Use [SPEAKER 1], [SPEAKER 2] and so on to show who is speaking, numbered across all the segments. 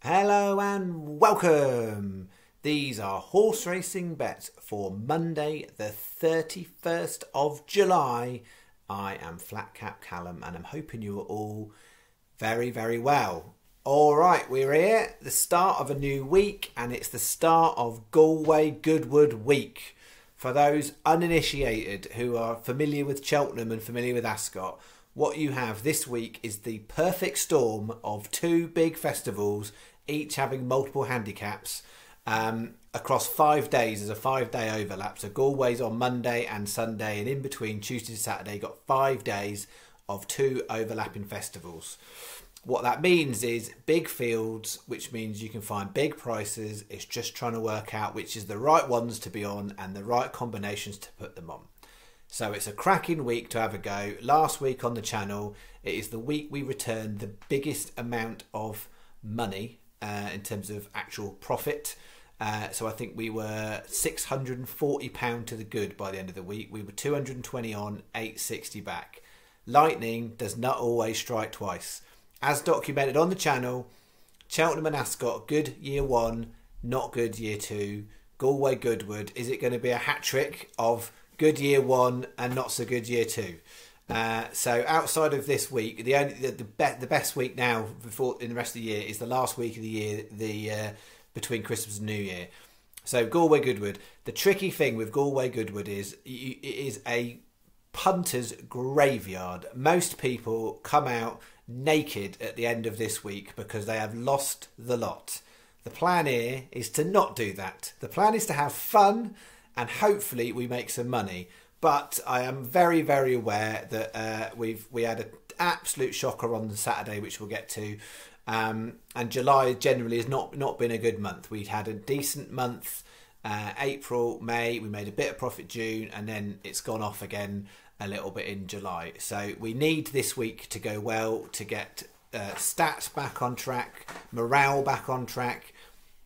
[SPEAKER 1] Hello and welcome. These are horse racing bets for Monday the 31st of July. I am Flat Cap Callum and I'm hoping you are all very, very well. Alright, we're here, the start of a new week, and it's the start of Galway Goodwood Week. For those uninitiated who are familiar with Cheltenham and familiar with Ascot, what you have this week is the perfect storm of two big festivals, each having multiple handicaps across 5 days. There's a 5-day overlap. So Galway's on Monday and Sunday, and in between Tuesday to Saturday, you've got 5 days of two overlapping festivals. What that means is big fields, which means you can find big prices. It's just trying to work out which is the right ones to be on and the right combinations to put them on. So it's a cracking week to have a go. Last week on the channel, it is the week we returned the biggest amount of money in terms of actual profit. So I think we were £640 to the good by the end of the week. We were 220 on, 860 back. Lightning does not always strike twice. As documented on the channel, Cheltenham and Ascot, good year one, not good year two. Galway Goodwood, is it going to be a hat trick of good year one and not so good year two? So outside of this week, the best week now before in the rest of the year is the last week of the year, between Christmas and New Year. So Galway Goodwood. The tricky thing with Galway Goodwood is it is a punter's graveyard. Most people come out naked at the end of this week because they have lost the lot. The plan here is to not do that. The plan is to have fun and hopefully we make some money. But I am very, very aware that we had an absolute shocker on the Saturday, which we'll get to. And July generally has not been a good month. We had a decent month, April, May. We made a bit of profit June, and then it's gone off again a little bit in July. So we need this week to go well to get stats back on track, morale back on track.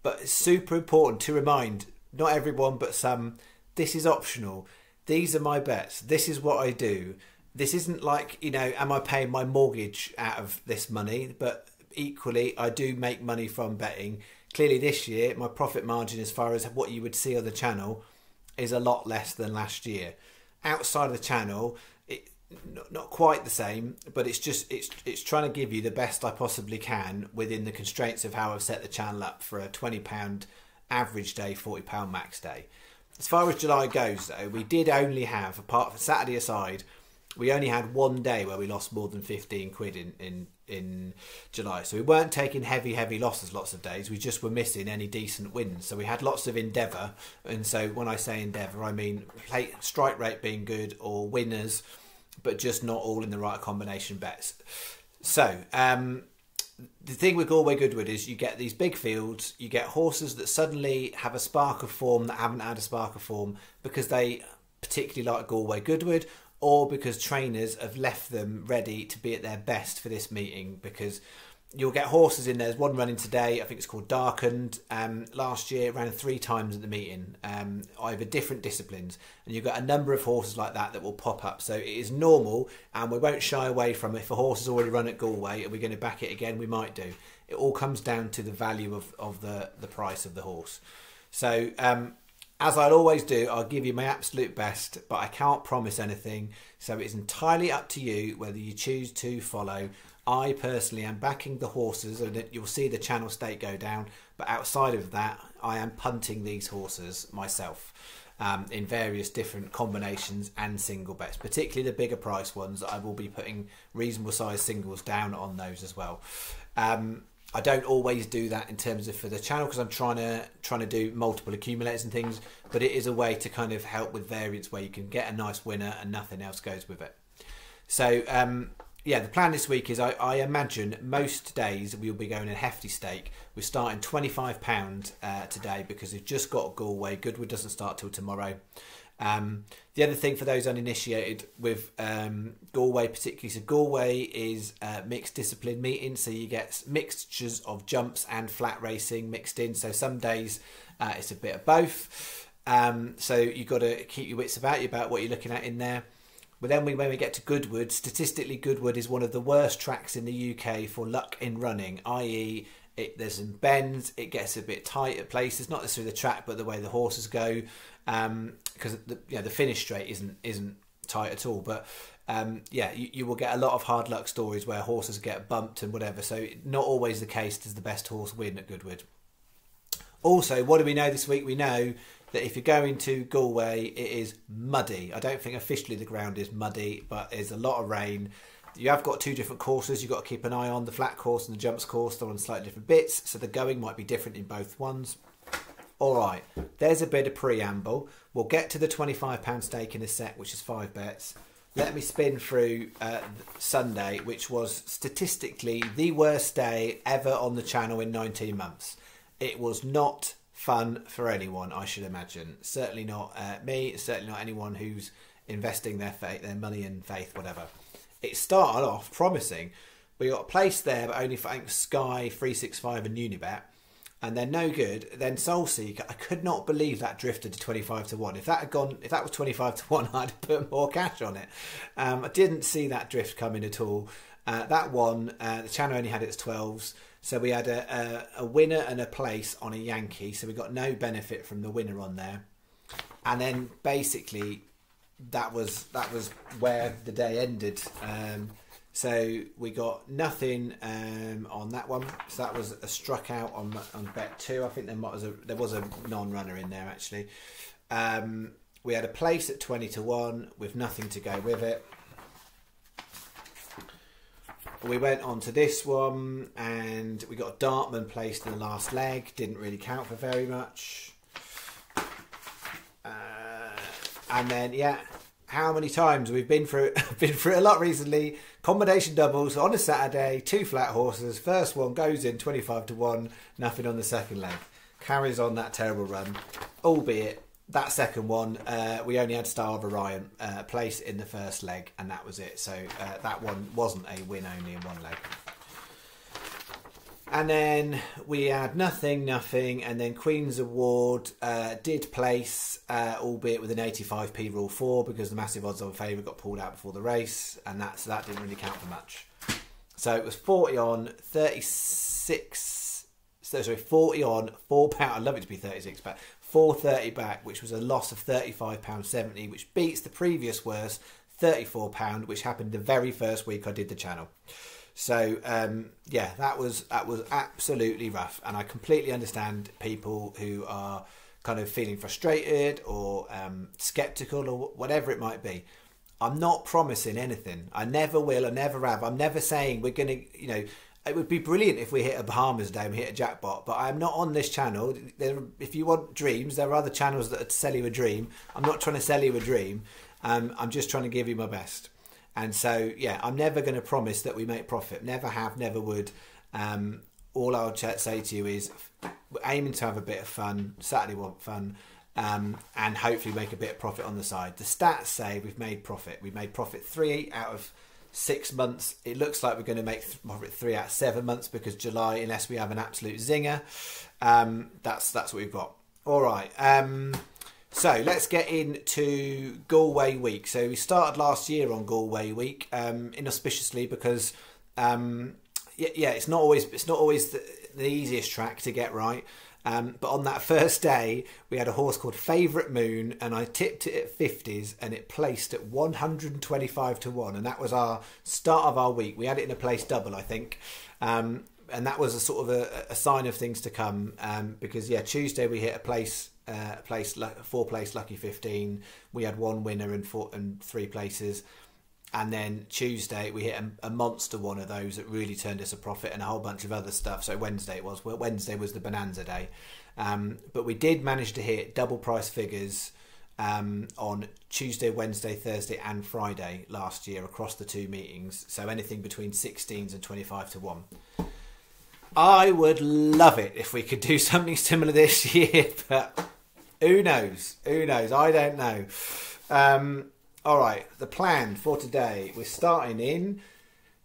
[SPEAKER 1] But it's super important to remind, not everyone, but some, this is optional. These are my bets. This is what I do. This isn't like, am I paying my mortgage out of this money? But equally, I do make money from betting. Clearly this year, my profit margin as far as what you would see on the channel is a lot less than last year. Outside of the channel, not quite the same, but it's trying to give you the best I possibly can within the constraints of how I've set the channel up for a £20 average day, £40 max day. As far as July goes, though, we did only have, apart from Saturday aside, we only had one day where we lost more than 15 quid in July. So we weren't taking heavy losses lots of days. We just were missing any decent wins. So we had lots of endeavour. And so when I say endeavour, I mean strike rate being good or winners, but just not all in the right combination bets. So the thing with Galway Goodwood is you get these big fields, you get horses that suddenly have a spark of form that haven't had a spark of form because they particularly like Galway Goodwood, or because trainers have left them ready to be at their best for this meeting. Because you'll get horses in there. There's one running today, I think it's called Darkened. Last year it ran 3 times at the meeting, over different disciplines. And you've got a number of horses like that will pop up. So it is normal, and we won't shy away from it. If a horse has already run at Galway, are we going to back it again? We might do. It all comes down to the value of the price of the horse. So as I'll always do, I'll give you my absolute best, but I can't promise anything. So it's entirely up to you whether you choose to follow. I personally am backing the horses, and you'll see the channel stake go down. But outside of that, I am punting these horses myself in various different combinations and single bets, particularly the bigger price ones. I will be putting reasonable size singles down on those as well. I don't always do that in terms of for the channel because I'm trying to do multiple accumulators and things, but it is a way to kind of help with variance where you can get a nice winner and nothing else goes with it. So yeah, the plan this week is I imagine most days we'll be going a hefty stake. We're starting £25 today because we've just got Galway. Goodwood doesn't start till tomorrow. The other thing for those uninitiated with Galway particularly, so Galway is a mixed discipline meeting, so you get mixtures of jumps and flat racing mixed in. So some days it's a bit of both. So you've got to keep your wits about you about what you're looking at in there. But then when we get to Goodwood, statistically Goodwood is one of the worst tracks in the UK for luck in running, i.e. There's some bends. It gets a bit tight at places, not necessarily the track, but the way the horses go. Because the finish straight isn't tight at all. But you will get a lot of hard luck stories where horses get bumped and whatever. So not always the case does the best horse win at Goodwood. Also, what do we know this week? We know that if you're going to Galway, it is muddy. I don't think officially the ground is muddy, but there's a lot of rain. You have got two different courses you've got to keep an eye on, the flat course and the jumps course. They're on slightly different bits, so the going might be different in both ones. All right, there's a bit of preamble. We'll get to the £25 stake in a set, which is 5 bets. Let me spin through Sunday, which was statistically the worst day ever on the channel in 19 months. It was not fun for anyone, I should imagine. Certainly not me, certainly not anyone who's investing their money and faith, whatever. It started off promising. We got a place there, but only for Sky, 365 and Unibet. And they're no good. Then Soulseek, I could not believe that drifted to 25 to 1. If that was 25 to 1, I'd have put more cash on it. I didn't see that drift coming at all. That one, the channel only had its 12s. So we had a winner and a place on a Yankee. So we got no benefit from the winner on there. And then basically that was where the day ended. So we got nothing on that one. So that was a struck out on bet 2. I think there was a non-runner in there actually. We had a place at 20 to 1 with nothing to go with it. We went on to this one and we got Dartman placed in the last leg. Didn't really count for very much. And then, how many times we've been through a lot recently. Combination doubles on a Saturday, 2 flat horses. First one goes in 25 to 1, nothing on the second leg. Carries on that terrible run. Albeit, that second one, we only had Star of Orion place in the first leg, and that was it. So that one wasn't a win only in one leg. And then we had nothing, and then Queen's Award did place, albeit with an 85p rule 4 because the massive odds on favourite got pulled out before the race, and that didn't really count for much. So it was 40 on, 36, so sorry, 40 on, £4, I'd love it to be 36, but 4.30 back, which was a loss of £35.70, which beats the previous worst £34, which happened the very first week I did the channel. So that was absolutely rough, and I completely understand people who are kind of feeling frustrated or skeptical or whatever it might be. I'm not promising anything. I never will. I never have. I'm never saying we're going to. It would be brilliant if we hit a Bahamas day and we hit a jackpot, but I'm not on this channel. If you want dreams, there are other channels that sell you a dream. I'm not trying to sell you a dream. I'm just trying to give you my best. And so, I'm never going to promise that we make profit. Never have, never would. All I'll say to you is we're aiming to have a bit of fun. Saturday want fun. And hopefully make a bit of profit on the side. The stats say we've made profit. We've made profit 3 out of 6 months. It looks like we're going to make profit 3 out of 7 months because July, unless we have an absolute zinger. That's what we've got. All right. So let's get into Galway week. So we started last year on Galway week, inauspiciously because it's not always the easiest track to get right. But on that first day, we had a horse called Favourite Moon, and I tipped it at 50s, and it placed at 125 to 1, and that was our start of our week. We had it in a place double, I think. And that was a sort of a sign of things to come, because Tuesday we hit a place 4 place lucky 15. We had 1 winner and 3 places, and then Tuesday we hit a monster one of those that really turned us a profit, and a whole bunch of other stuff. So Wednesday was the bonanza day, but we did manage to hit double price figures on Tuesday, Wednesday, Thursday and Friday last year across the 2 meetings. So anything between 16s and 25 to 1. I would love it if we could do something similar this year, but who knows? I don't know. All right, the plan for today. We're starting in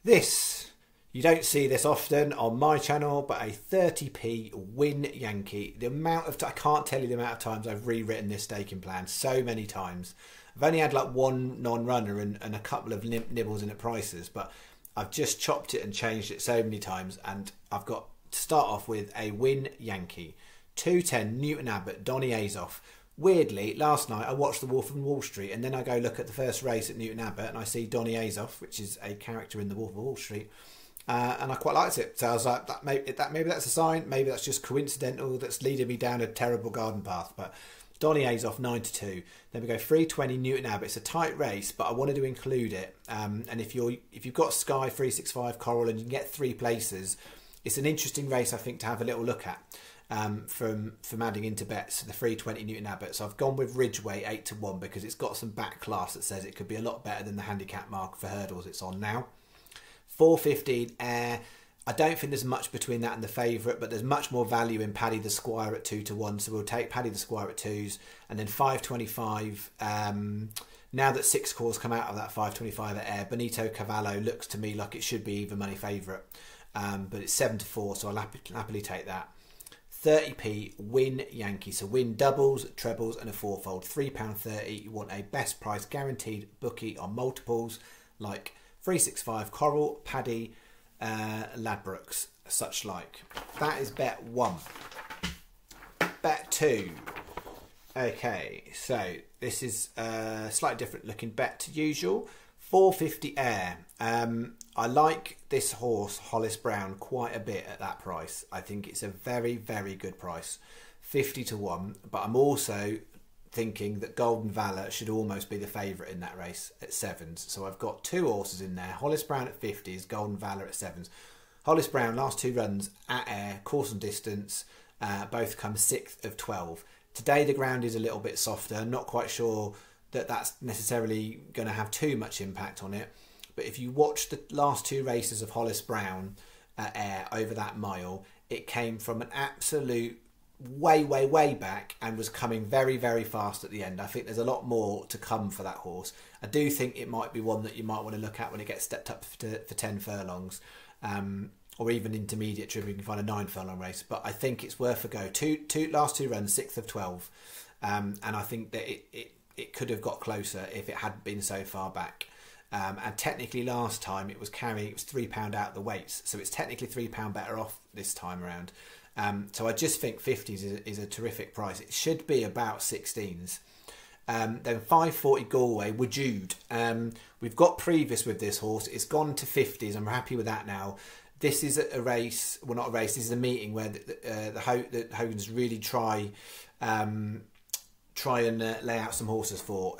[SPEAKER 1] this. You don't see this often on my channel, but a 30p win Yankee. The amount of I can't tell you the amount of times I've rewritten this staking plan so many times. I've only had like 1 non-runner and a couple of nibbles in at prices, but I've just chopped it and changed it so many times, and I've got to start off with a Win Yankee. 210 Newton Abbot, Donny Azoff. Weirdly, last night I watched The Wolf of Wall Street, and then I go look at the first race at Newton Abbot and I see Donny Azoff, which is a character in The Wolf of Wall Street, and I quite liked it. So I was like, maybe that's a sign, maybe that's just coincidental, that's leading me down a terrible garden path. But Donny Azoff 9-2. Then we go 320 Newton Abbot. It's a tight race, but I wanted to include it. And if you've got Sky 365 Coral and you can get 3 places, it's an interesting race I think to have a little look at. From adding into bets, the 320 Newton Abbot. So I've gone with Ridgeway 8-1 because it's got some back class that says it could be a lot better than the handicap mark for hurdles it's on now. 415 Air. I don't think there's much between that and the favourite, but there's much more value in Paddy the Squire at 2-1. So we'll take Paddy the Squire at 2s, and then 525. Now that 6 calls come out of that 525 at Air, Benito Cavallo looks to me like it should be even money favourite, but it's 7-4, so I'll happily take that. 30p Win Yankee. So win doubles, trebles and a fourfold. £3.30. You want a best price guaranteed bookie on multiples like 365 Coral, Paddy, Ladbrokes, such like. That is bet 1. Bet 2. Okay, so this is a slightly different looking bet to usual. 450 Air. I like this horse, Hollis Brown, quite a bit at that price. I think it's a very, very good price. 50-1. But I'm also thinking that Golden Valor should almost be the favourite in that race at 7s. So I've got 2 horses in there. Hollis Brown at 50s, Golden Valor at 7s. Hollis Brown, last 2 runs at Air, course and distance, both come 6th of 12. Today the ground is a little bit softer. I'm not quite sure that that's necessarily going to have too much impact on it. But if you watch the last 2 races of Hollis Brown at Air over that mile, it came from an absolute way back and was coming very, very fast at the end. I think there's a lot more to come for that horse. I do think it might be one that you might want to look at when it gets stepped up for 10 furlongs, or even intermediate trip. You can find a 9 furlong race, but I think it's worth a go. Last 2 runs, 6th of 12, and I think that it could have got closer if it hadn't been so far back. And technically last time it was £3 out the weights, so it's technically £3 better off this time around. So I just think 50s is a terrific price. It should be about 16s. Then 540 Galway, Wujud. We've got previous with this horse. It's gone to 50s. I'm happy with that now. This is a race, well not a race, this is a meeting where the Hogans really try and lay out some horses for.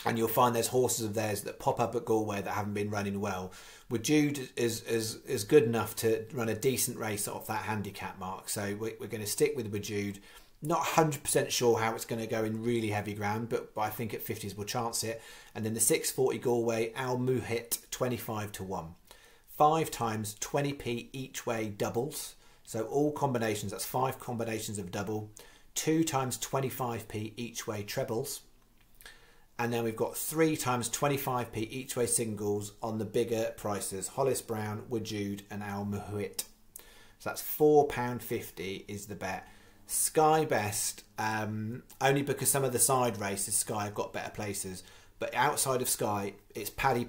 [SPEAKER 1] And you'll find there's horses of theirs that pop up at Galway that haven't been running well. Wujud is good enough to run a decent race off that handicap mark. So we're going to stick with Wujud. Not 100% sure how it's going to go in really heavy ground, but I think at 50s we'll chance it. And then the 640 Galway, Al Muhit, 25-1. 5 times 20p each way doubles. So all combinations, that's 5 combinations of double. 2 times 25p each way trebles. And then we've got 3 times 25p each way singles on the bigger prices. Hollis Brown, Wujud and Al Muhit. So that's £4.50 is the bet. Sky Best, only because some of the side races Sky have got better places. But outside of Sky, it's Paddy.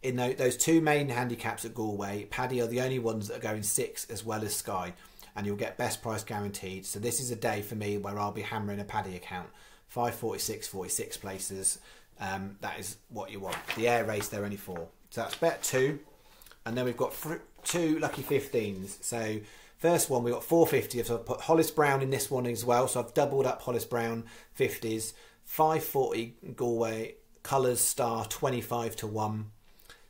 [SPEAKER 1] In those 2 main handicaps at Galway, Paddy are the only ones that are going 6 as well as Sky. And you'll get best price guaranteed. So this is a day for me where I'll be hammering a Paddy account. 546, 46 places. That is what you want. The Air race, they're only 4. So that's bet 2. And then we've got 2 lucky 15s. So first one, we've got 450. So I've put Hollis Brown in this one as well. So I've doubled up Hollis Brown 50s. 540 Galway, Colours Star 25-1.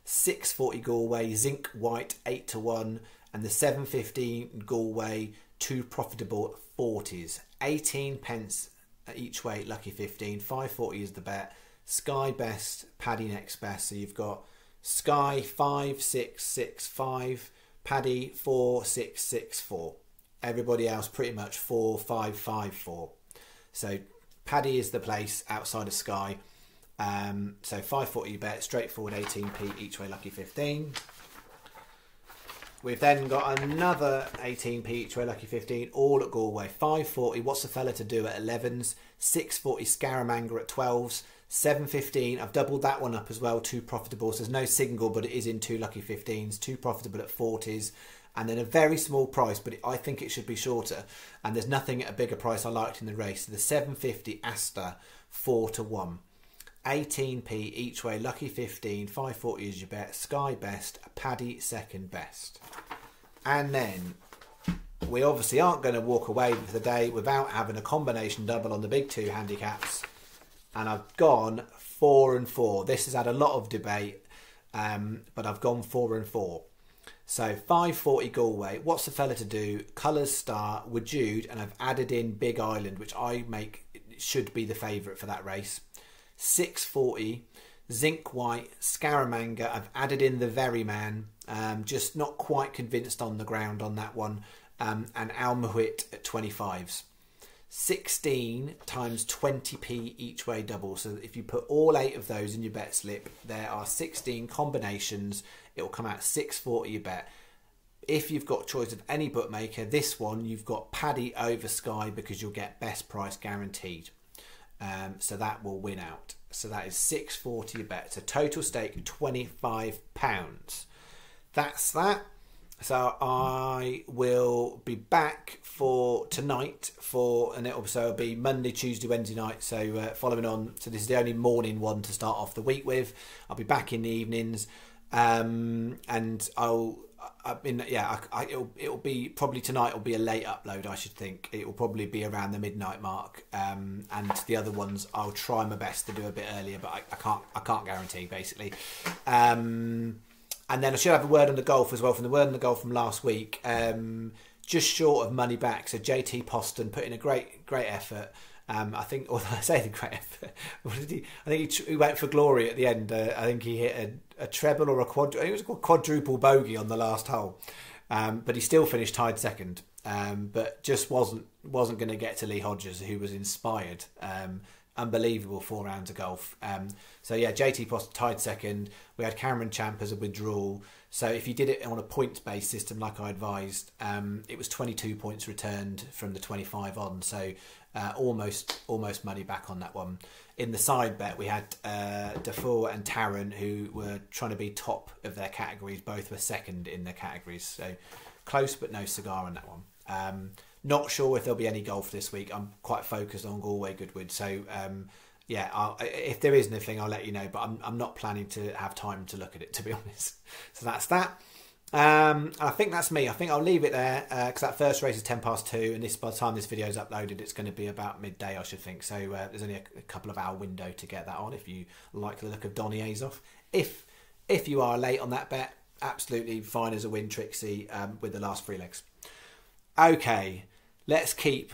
[SPEAKER 1] 640 Galway, Zinc White 8-1. And the 715 Galway, 2 profitable 40s. 18 pence each way, lucky 15. 540 is the bet. Sky Best, Paddy next best. So you've got Sky 5-6-6-5, Paddy 4-6-6-4. Everybody else pretty much 4-5-5-4. So Paddy is the place outside of Sky. So 540 bet, straightforward 18p each way, lucky 15. We've then got another 18p each way, lucky 15, all at Galway. 540, What's the Fella to Do at 11s. 640 Scaramanga at 12s. 7.15, I've doubled that one up as well, 2 profitable. So there's no single, but it is in 2 lucky 15s, 2 profitable at 40s, and then a very small price, but I think it should be shorter. And there's nothing at a bigger price I liked in the race. So the 7.50 Astor 4 to 1. 18p each way, lucky 15, 5.40 is your bet, Sky best, Paddy second best. And then we obviously aren't going to walk away for the day without having a combination double on the big 2 handicaps. And I've gone 4 and 4. This has had a lot of debate, but I've gone 4 and 4. So 5.40 Galway. What's the fella to do? Colours Star, Wajud, and I've added in Big Island, which I make should be the favourite for that race. 6.40 Zinc White, Scaramanga. I've added in the Very Man. Just not quite convinced on the ground on that one. And Almahwit at 25s. 16 times 20p each way double. So if you put all 8 of those in your bet slip, there are 16 combinations. It will come out 6.40 your bet. If you've got choice of any bookmaker, this one you've got Paddy over Sky because you'll get best price guaranteed. So that will win out. So that is 6.40 your bet. So total stake £25. That's that. So I will be back for tonight and it'll be Monday, Tuesday, Wednesday night. So following on. So this is the only morning one to start off the week with. I'll be back in the evenings, and it'll be probably tonight. It'll be a late upload, I should think. It will probably be around the midnight mark. And the other ones, I'll try my best to do a bit earlier, but I can't guarantee basically. And then I should have a word on the golf as well from the word on the golf from last week. Just short of money back. So JT Poston put in a great effort. I think, although I say the great effort, what did he? I think he went for glory at the end. I think he hit a treble or a quadruple. I think it was a quadruple bogey on the last hole. But he still finished tied second. But just wasn't going to get to Lee Hodges, who was inspired. Unbelievable 4 rounds of golf. So yeah, JT Poston tied second. We had Cameron Champ as a withdrawal. So if you did it on a points-based system like I advised, it was 22 points returned from the 25 on. So almost money back on that one. In the side bet, we had Defoe and Tarrant, who were trying to be top of their categories. Both were second in their categories. So close, but no cigar on that one. Not sure if there'll be any golf this week. I'm quite focused on Galway Goodwood. So if there is anything, I'll let you know. But I'm not planning to have time to look at it, to be honest. So that's that. I think that's me. I think I'll leave it there because that first race is 2:10, and by the time this video is uploaded, it's going to be about midday, I should think. So there's only a couple of hour window to get that on if you like the look of Donny Azoff. If you are late on that bet, absolutely fine as a win, Trixie, with the last 3 legs. Okay, let's keep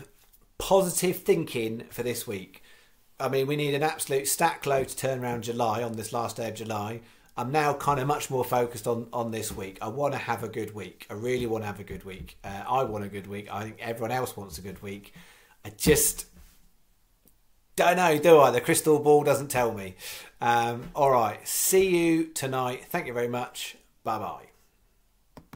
[SPEAKER 1] positive thinking for this week. I mean, we need an absolute stack load to turn around July on this last day of July. I'm now kind of much more focused on this week. I want to have a good week. I really want to have a good week. I want a good week. I think everyone else wants a good week. I just don't know, do I? The crystal ball doesn't tell me. All right, see you tonight. Thank you very much. Bye-bye.